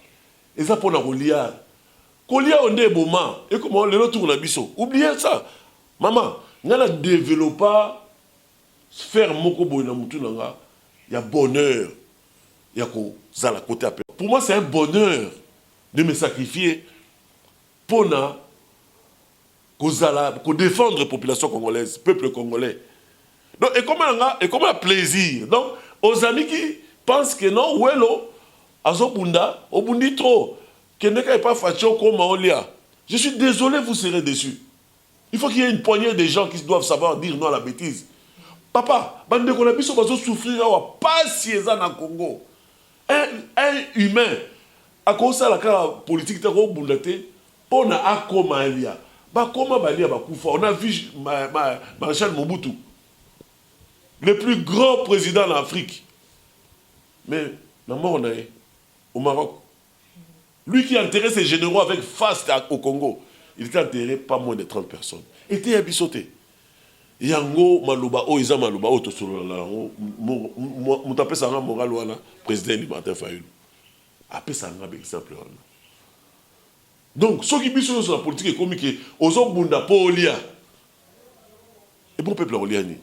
et ça pour la Rolia. Kolia on est moment et comment le retour na biso. Oubliez ça. Maman, n'ala développer faire moko boy na mutu nanga. Il y a bonheur. Il y a ko zala côté après. Pour moi c'est un bonheur de me sacrifier pour na ko défendre la population congolaise, peuple congolais. Donc et comment un plaisir. Donc aux amis qui pensent que non Welo azobunda, obundi trop. Je suis désolé, vous serez déçus. Il faut qu'il y ait une poignée de gens qui doivent savoir dire non à la bêtise. Papa, bande de Konabiso va souffrir, pas si dans le Congo. Un humain, à cause de la politique de Bundate, on a Akoma Elia. On a vu Marshal Mobutu, le plus grand président d'Afrique. Mais, on a au Maroc. Lui qui enterrait ses généraux avec face au Congo, il était enterré pas moins de 30 personnes. Il était abisoté. Yango Malouba, Oiza Malouba, Otosolola, Moutapé Sanga Moralouana, président Martin Fayulu. Après ça, un exemple. Donc, ceux qui sont sur la politique économique, aux hommes Bunda, Paulia. Et bon peuple Oliani.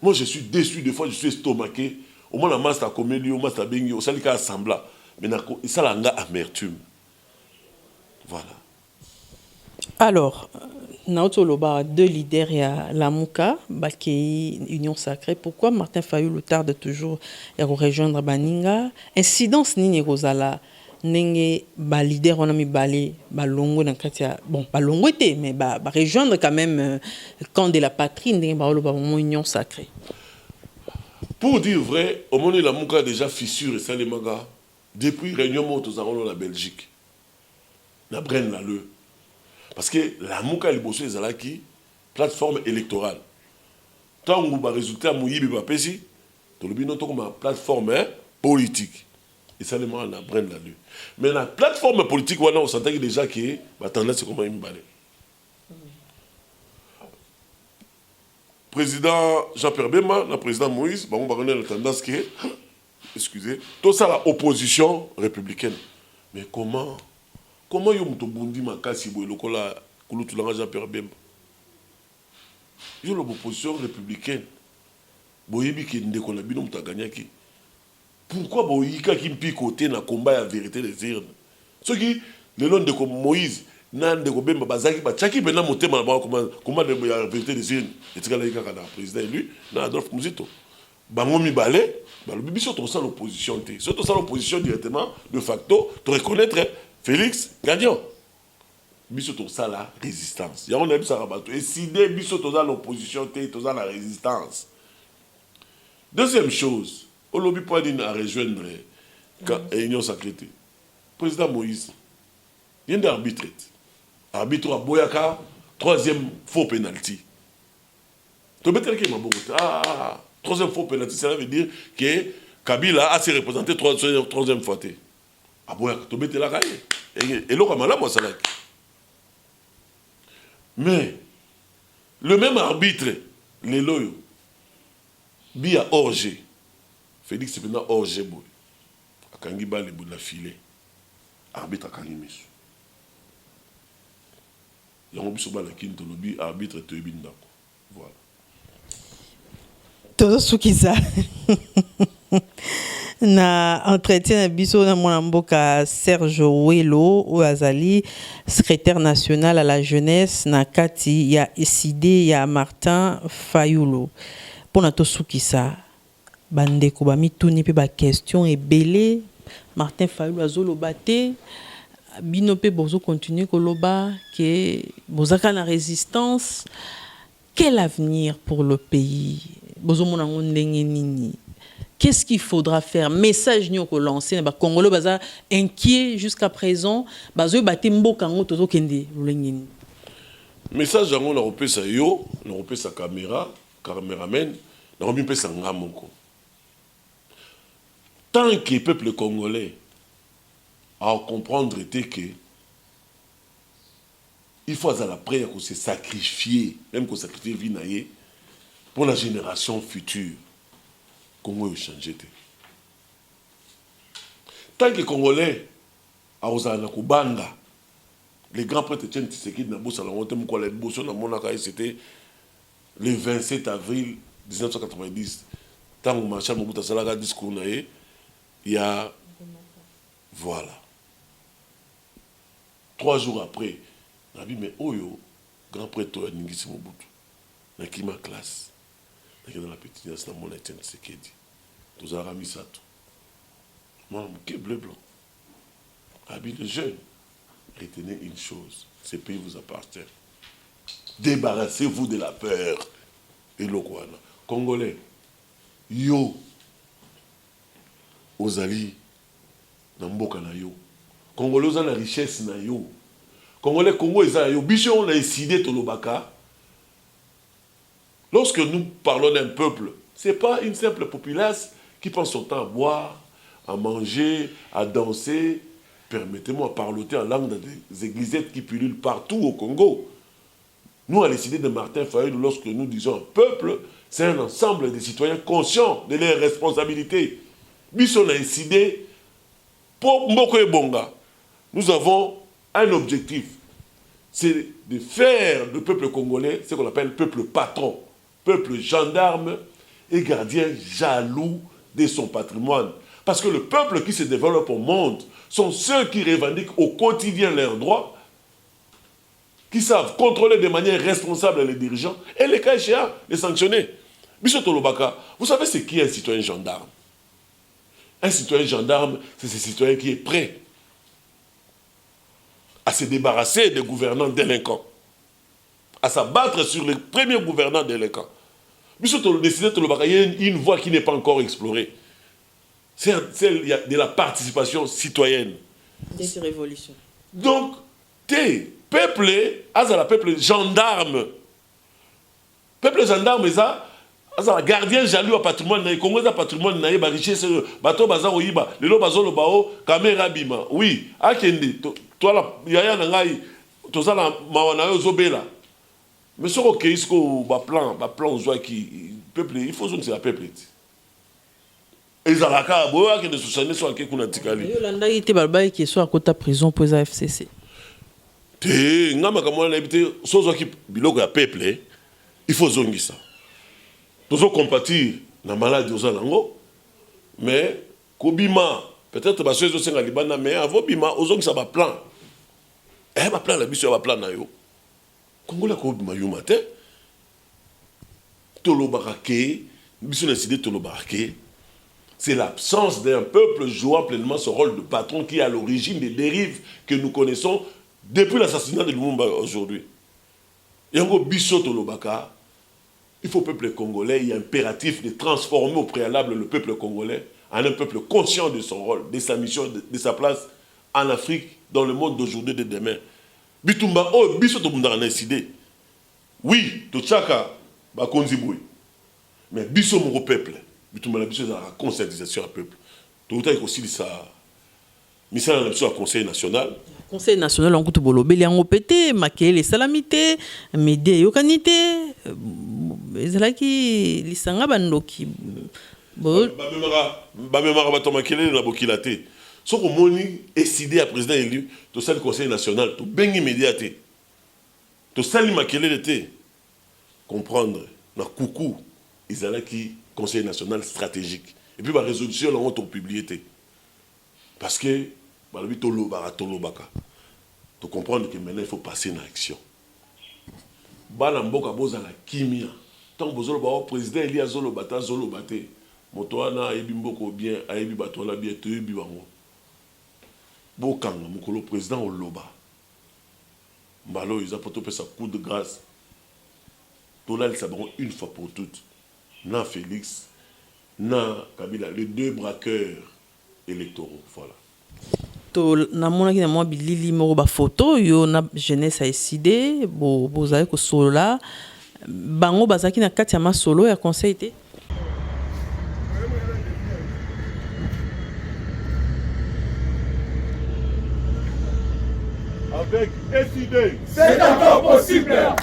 Moi, je suis déçu, des fois, je suis estomaqué. Au moins, la masse a commis, au moins, la bengi, au salika assembla. Mais ça, c'est une amertume. Voilà. Alors, Naoto Loba, deux leaders, il y a la Mouka, Bakei, Union Sacrée. Pourquoi Martin Fayulu tarde toujours à rejoindre Baninga? Incidence ni Rosala, Nenge, ba leader, on a mis balé, Balongo, dans Katia. Bon, Balongo était, mais rejoindre quand même le camp de la patrie, Nenge, Baoloba, Union Sacrée. Pour dire vrai, au moment où la Mouka a déjà fissure et Salemaga, depuis Réunion Motos à la Belgique, na Brenne la le. Parce que la Mouka est bossée qui plateforme électorale. Tant que le résultat mouillé biba pesi, to le bino to comme plateforme politique. Et ça les man na Brenne la le. Mais la plateforme politique on s'entend déjà que bah tendance c'est comment il me balait. Président Jean-Pierre Bemba, le président Moïse, on va connaître la tendance qui est excusez, tout ça la opposition républicaine. Mais comment yo muto bundi makasi boy lokola kulutulanga Jean-Pierre Bemba? Yo l'opposition républicaine. Boyebi ki ndeko na bino muta gagnaki. Pourquoi boyika ki mpi côté na combat ya vérité des urnes? Ce qui le long de Moïse nan de Bemba bazaki ba tchaki bena motema ba combat de la vérité des urnes. Et tika la yika na président élu na Adolphe Muzito. Bango mibale, ba le biso to ça l'opposition té. Surtout ça l'opposition directement de facto to reconnaître Félix Gadion. Biso to ça la résistance. Ya on a vu ça rabato. Et si des biso to ça l'opposition té to ça la résistance. Deuxième chose, au lobby point à rejoindre l'Union sacrée. Président Moïse, il y a un arbitre. Arbitre à Boyaka, troisième faux pénalty. Tu veux dire qu'il m'a beaucoup. Troisième faux pénalty, ça veut dire que Kabila a s'est représenté troisième fois. À Boyaka, tu veux dire la caille. Et l'autre, moi, ça l'a. Mais, le même arbitre, les loyaux, Bia Orgé, Félix c'est maintenant Orgé boy. Akangi ba le bout la filet. Arbitre akangi misu. Yango biso ba la kinto lobi arbitre te binda. Voilà. Todo sukiza. Na entretien na biso na mwana mboka Serge Welo Oazali, secrétaire national à la jeunesse na kati ya SID ya Martin Fayulu. Pour na tosukisa bandeko ba mituni pe ba question ebele Martin Fayulu azoloba te bino pe bozo continuer koloba que bozaka na résistance. Quel avenir pour le pays? Bozo mona ndenge nini? Qu'est-ce qu'il faudra faire? Message nous ko lancer ba Congolais baza inquiet jusqu'à présent bazo baté mboka ngo tozo kende lengeni. Message ngo na repesa yo, na repesa caméraman. Tant que le peuple congolais a comprendre que il faut à la prière qu'on se sacrifier, même qu'on sacrifie vie pour la génération future. Congo changer. Tant que les Congolais a osé na kubanga, les grands prêtres Etienne Tshisekedi na bossa la honte mko la bosso na monaka c'était le 27 avril 1990, tant que Marshal Mobutu Sala a discours, il y a. Voilà. 3 jours après, on a dit, mais Oyo, grand prêtre Ningisi Mobutu, dans la classe, dans la petite nation, dans mon Etienne Tshisekedi, tous les amis ça tout. Moi, je suis bleu blanc. Habit le jeune, retenez une chose, ce pays vous appartient. Débarrassez-vous de la peur. Et le quoi Congolais, yo, ozali, na mboka na yo. Congolais, ozali la richesse na yo. Congolais, Congo, ozali yo. Bichon, on a décidé de l'obaka. Lorsque nous parlons d'un peuple, ce n'est pas une simple populace qui passe son temps à boire, à manger, à danser. Permettez-moi de parloter en langue des églisettes qui pullulent partout au Congo. Nous, à décidé de Martin Fayulu, lorsque nous disons peuple, c'est un ensemble de citoyens conscients de leurs responsabilités. Bisson a décidé, pour Mboko et Bonga, nous avons un objectif. C'est de faire le peuple congolais ce qu'on appelle peuple patron, peuple gendarme et gardien jaloux de son patrimoine. Parce que le peuple qui se développe au monde sont ceux qui revendiquent au quotidien leurs droits, qui savent contrôler de manière responsable les dirigeants et les cas échéants, les sanctionner. Biso Tolobaka, vous savez c'est qui un citoyen gendarme? Un citoyen gendarme, c'est ce citoyen qui est prêt à se débarrasser des gouvernants délinquants, à s'abattre sur les premiers gouvernants délinquants. Biso Tolobaka, il y a une voie qui n'est pas encore explorée. C'est celle de la participation citoyenne. Des révolutions. Donc, peuple, azala peuple gendarme. Peuple gendarme, azala gardien jaloux à patrimoine, na Congo za patrimoine na ba richesse, bato baza oyiba, lelo bazolo bao, caméra bima. Oui, akende, toi la yaya na ngai, tozala mawana yo zobela. Mais ce que isko ba plan zwa ki peuple, il faut que c'est la peuple. Ezalaka bo akende susane so ake kuna tikali. Yo landa ite balbai qui soit à côté prison pour la FCC. Ngama kamwana na bité sozo ki biloko ya peuple il faut zongisa. Toujours compatir na maladie aux alango, mais kobima peut-être parce que je libana mais avant bima aux zongisa ba plan. Ba plan la biso ba plan na yo. Congolais kobima yo matin. Tolo barake, biso décidé tolo barake. C'est l'absence d'un peuple jouant pleinement ce rôle de patron qui est à l'origine des dérives que nous connaissons depuis l'assassinat de Lumumba aujourd'hui. Yango biso tolo baka. Il faut, peuple congolais, il y a impératif de transformer au préalable le peuple congolais en un peuple conscient de son rôle, de sa mission, de sa place en Afrique, dans le monde d'aujourd'hui et de demain. Bitumba, oh, biso to mundara na décidé. Oui, to chaka, ba konziboui. Mais biso mon peuple, bitumba la biso la conscientisation du peuple. Tout ça, il aussi ça. Misala na biso au Conseil national. Conseil national en kutu bolo beliango pété makele salamité média yokanité ezalaki lisanga bandoki ba memara ba tomakele na bokilate soko moni décidé à président élu to sali conseil national to bengi médiaté to sali makele l'été comprendre na kuku ezalaki conseil national stratégique et puis ba résolution là on to publié parce que balobi tolobaka to comprendre que maintenant il faut passer en action. Bana mboka boza la kimia tant bozolo ba président Eli azolo bata zolo baté moto wana ayebi mboko bien ayebi bato wana bien to yebi bango bokanga mokolo président oloba mbalo ils a poto pesa coup de grâce to là ça bon une fois pour toutes na Félix na Kabila les deux braqueurs électoraux voilà. Na mona ki na mwa bilili moko ba photo yo na jeunesse a décidé bozali ko solola bango bazaki na kati ya masolo ya conseil te avec SID c'est encore possible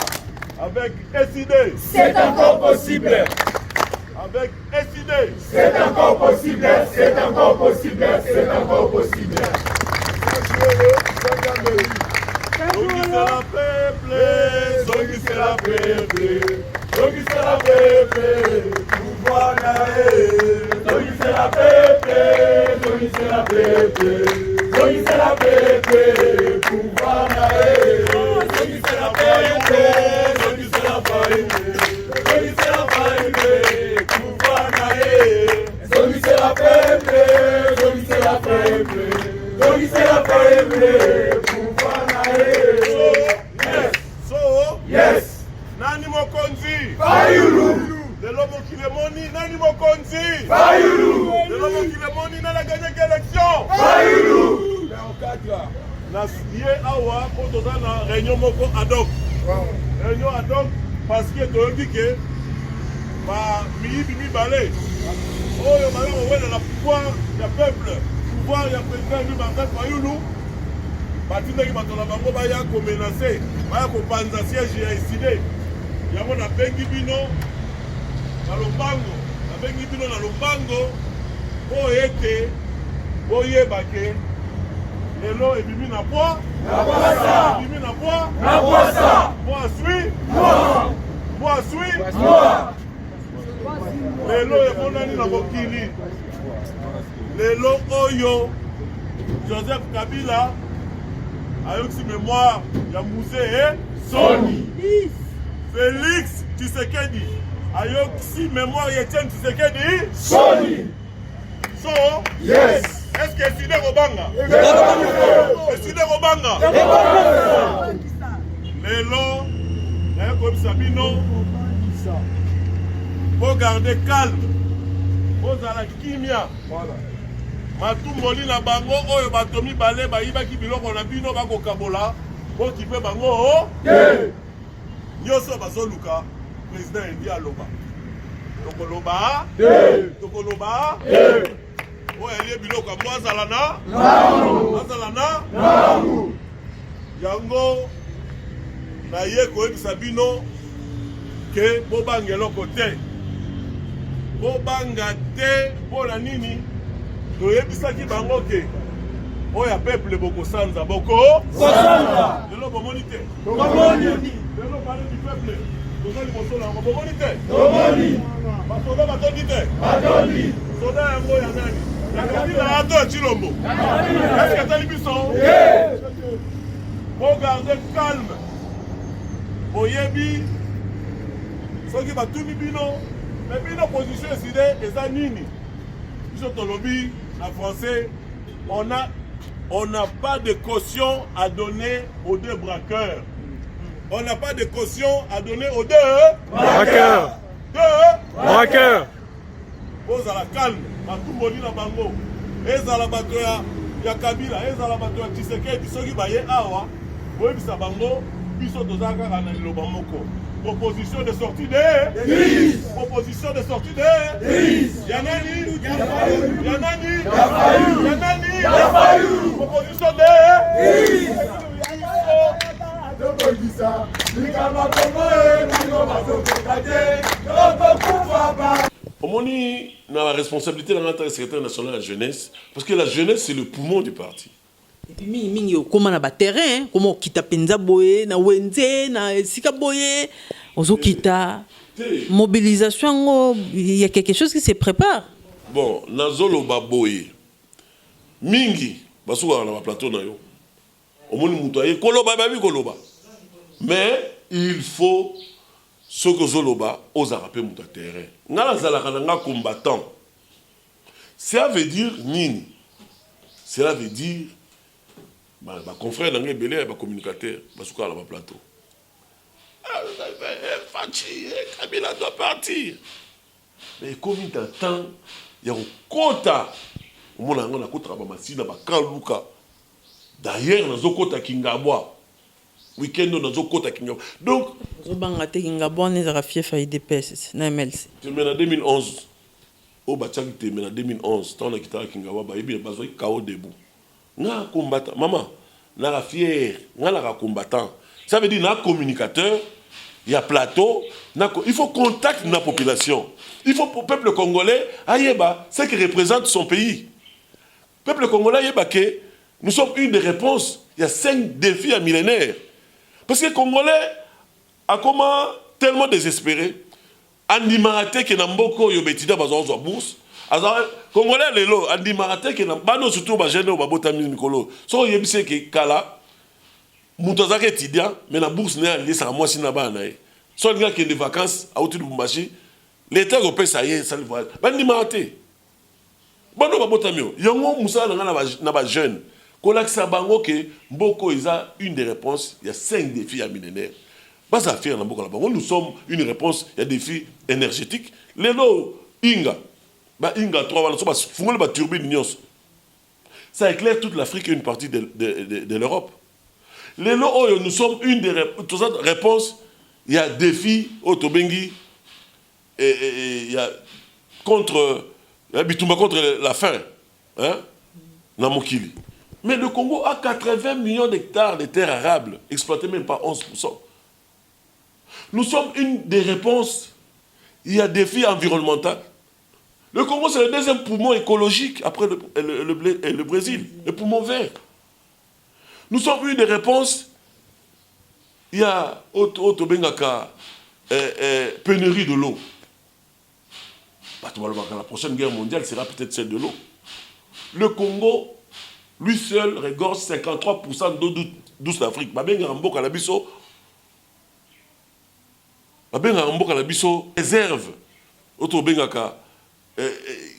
avec SID c'est encore possible avec SID c'est encore possible c'est encore possible c'est encore possible. Zongi c'est la peuple, Zongi c'est la peuple, Zongi c'est la peuple, pouvoir naé. Zongi c'est la peuple, Zongi c'est la peuple, Zongi c'est la peuple, pouvoir naé. Zongi c'est la peuple, Zongi c'est la peuple, Zongi c'est la peuple, pouvoir naé. Zongi c'est la peuple, Zongi c'est la peuple, Zongi c'est la peuple, pouvoir naé. Yes. Nani mokonzi Fayulu. Lelo mokilemoni nani mokonzi Fayulu. Lelo mokilemoni nani a gagné élection Fayulu. Na lié awa pour toza na réunion moko ad hoc. Réunion ad hoc parce que toyoki ke ba miyibi mibale oyo baza kowela na pouvoir ya peuple pouvoir ya président Lubanga Fayulu batindaki bato na bango baya komenase baya kopanza siège ya eside yango nabengi bino na lombango nabengi bino na lombango po ete boyeba ke lelo ebimi na poa ebimi na poa boaswi lelo emonani na mokili lelo oyo Joseph Kabila ayokisi mémoire ya musée Soni. Félix Tshisekedi ayokisi mémoire ya Etienne Tshisekedi Soni. So Yes. est-ce que Side Robanga Side Robanga lelo naye koyebisa bino po garder calme ozala kimia matumboli na bango oyo bato mibale bayibaki biloko na bino bakokabola bokipe bango nyonso bazoluka président Eli aloba tokoloba oyo elie biloko yango azala na yango naye koyebisa bino ke bobanga eloko te bobanga te mpo na nini toyebisaki bango ke oyo ya peuple bokosanza lelo bomoni te lelo parler du peuple tozali kosola yango bomoni te tomoni basoda batondi te batondi soda yango ya nani ya kabila ato ya Chilombo est-ce que tali biso faut garder calme boyebi soki batuni bino mais bino position eside eza nini biso tolobi na français on n'a pas de caution à donner aux deux braqueurs. On n'a pas de caution à donner aux deux braqueurs. Deux Braqueurs. Pose à la calme. Matumboli na bango. Ezala bato ya Kabila, ezala bato ya Tshisekedi soki baye awa. Boyebisa bango biso tozaka na liloba moko. Proposition de sortie de proposition de sortie de Yanani Yanani proposition de Omoni na la responsabilité de notre secrétaire national de la jeunesse parce que la jeunesse c'est le poumon du parti. Et puis mingi okoma na ba terrain comment okita penza boye na wenze na sika boye ozokita mobilisation il y a quelque chose qui se prépare. Bon nazolo ba boye mingi basuka na ba plateau na yo omoni muto aye koloba babi koloba mais il faut ce que zoloba ozaka pe muto terrain ngala zalaka nga combattant ça veut dire nini cela veut dire ma confrère dans les belé ba communicateur basuka na ba plateau Fachi Kabila doit partir mais combien de temps il y a un quota on a un quota ba masina ba kaluka d'ailleurs dans zokota kingabwa week-end dans zokota kingabwa donc zobanga te kingabwa ne za fief IDPS na MLC tu mets en 2011 au bachaki te mena 2011 tant on a quitté kingabwa ba yebi bazo kao debout na combattant maman na la fière na la combattant ça veut dire na communicateur il y a plateau il faut contact la population il faut pour le peuple congolais ayeba ce qui représente son pays peuple congolais ayeba que nous sommes une des réponses il y a 5 défis à millénaire parce que les congolais a comment tellement désespéré andimate que na mboko yo betida bazo bourse azara congolais lelo andimate que na bano surtout ba jeune ba botami mikolo so yebise que kala muto zaka étudiant mais la bourse n'est allé ça moi sina bana so nga que des vacances à autour de Bumbashi l'état européen ça y est ça le voit andimate bano ba botami yango musala na ba jeune kolakisa bango que mboko isa une des réponses il y a 5 défis à millénaire. Pas à faire dans mboko la bango nous sommes une réponse il y a des défis énergétiques lelo inga ba inga 3 wana so ba fungole ba turbine nyos ça éclaire toute l'Afrique et une partie de l'Europe. Lelo oyo nous sommes une des réponses il y a défi autobengi et il y a contre bitumba contre la faim hein na mokili. Mais le Congo a 80 millions d'hectares de terres arables, exploitées même pas 11%. Nous sommes une des réponses. Il y a des défis environnementaux. Le Congo, c'est le deuxième poumon écologique après le Brésil, le poumon vert. Nous sommes une des réponses. Il y a pénurie de l'eau. La prochaine guerre mondiale sera peut-être celle de l'eau. Le Congo, lui seul, regorge 53% d'eau douce d'Afrique. Réserve.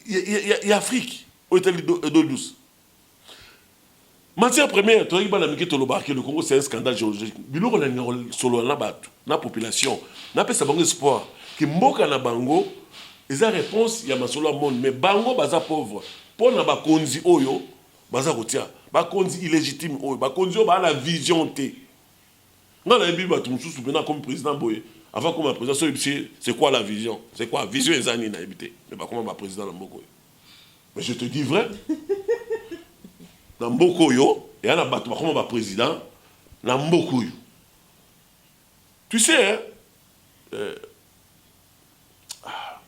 Il y a Afrique, d'eau douce. Matière première, le Congo, c'est un scandale géologique. La population, n'a pas espoir que Mboka na Bango, ils ont réponse, il y a un monde, mais Bango, baza pauvre. Pour na bakonzi oyo, baza rotia, bakonzi illégitime oyo, bakonzi oyo ba la vision té. Nga na yebi batu mususu maintenant comme président boye. Avant comme président c'est quoi la vision? C'est quoi vision ezani na yebité. Mais pas comme président na mboko. Mais je te dis vrai. Na mboko yo, et na batu ba comme président na mboko yo. Tu sais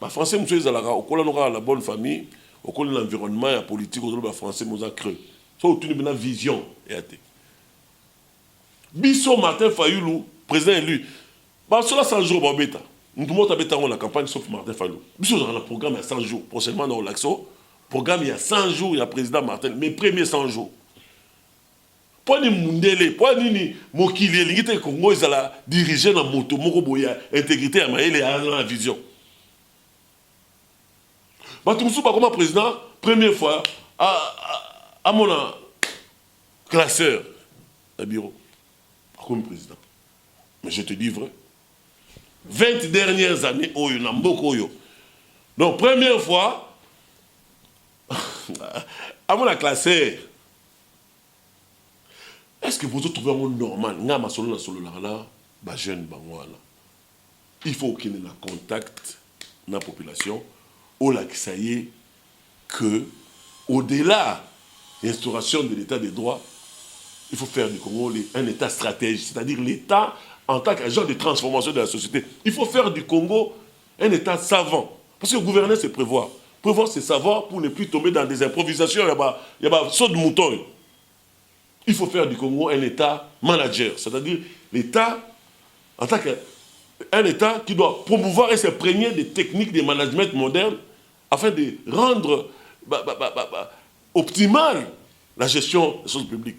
bah français monsieur ezalaka okola noka la bonne famille. Au cours de l'environnement et la politique, au cours français, nous avons créé. Ça, c'est une vision. Bisso Martin Fayoulou, président élu. Cela 100 jours, bon, bêta. Nous avons la campagne sauf Martin Fayulu. Nous avons un programme il y a 100 jours. Prochainement, dans l'Axo, programme il y a 100 jours, il y a président Martin, mes premiers 100 jours. Pour ni mundele, pour ni mokili, l'ingité Congo, ils allaient diriger dans moto, mokoboya, intégrité, et la vision. Batumsou, comme président, première fois, à mon classeur, à bureau, comme président. Mais je te dis vrai. 20 dernières années, oh, il y en a beaucoup. Donc, première fois, à mon classeur, est-ce que vous trouvez un monde normal? Il faut qu'il y ait un contact dans la population. Au lac, ça y est, que, au-delà de l'instauration de l'état des droits, il faut faire du Congo un état stratégique, c'est-à-dire l'État en tant qu'agent de transformation de la société. Il faut faire du Congo un état savant. Parce que gouverner, c'est prévoir. Prévoir, c'est savoir pour ne plus tomber dans des improvisations. Il y a saut de mouton. Il faut faire du Congo un état manager, c'est-à-dire l'État en tant qu'un État qui doit promouvoir et s'imprégner des techniques de management modernes afin de rendre optimale la gestion des choses publiques.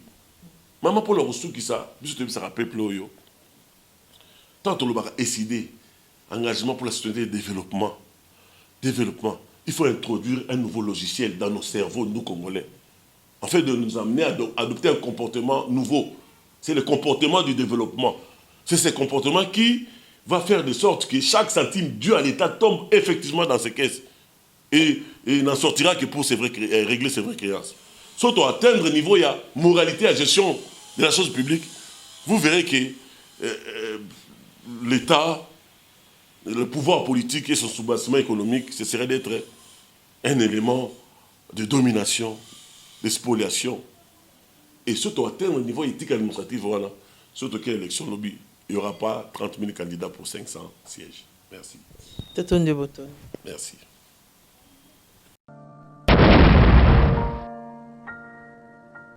Maman, pour le ressources qui ça, ça rappelle plus. Tant que l'on a décidé, engagement pour la société de développement, il faut introduire un nouveau logiciel dans nos cerveaux, nous Congolais, afin de nous amener à adopter un comportement nouveau. C'est le comportement du développement. C'est ce comportement qui va faire de sorte que chaque centime dû à l'État tombe effectivement dans ses caisses. Et il n'en sortira que pour régler ses vraies créances. Surtout à atteindre le niveau, il y a moralité à gestion de la chose publique. Vous verrez que l'État, le pouvoir politique et son soubassement économique, ce serait d'être un élément de domination, de spoliation. Et surtout à atteindre le niveau éthique administratif, voilà. Surtout qu'à l'élection lobby, il n'y aura pas 30 000 candidats pour 500 sièges. Merci. Toton de Boton. Merci.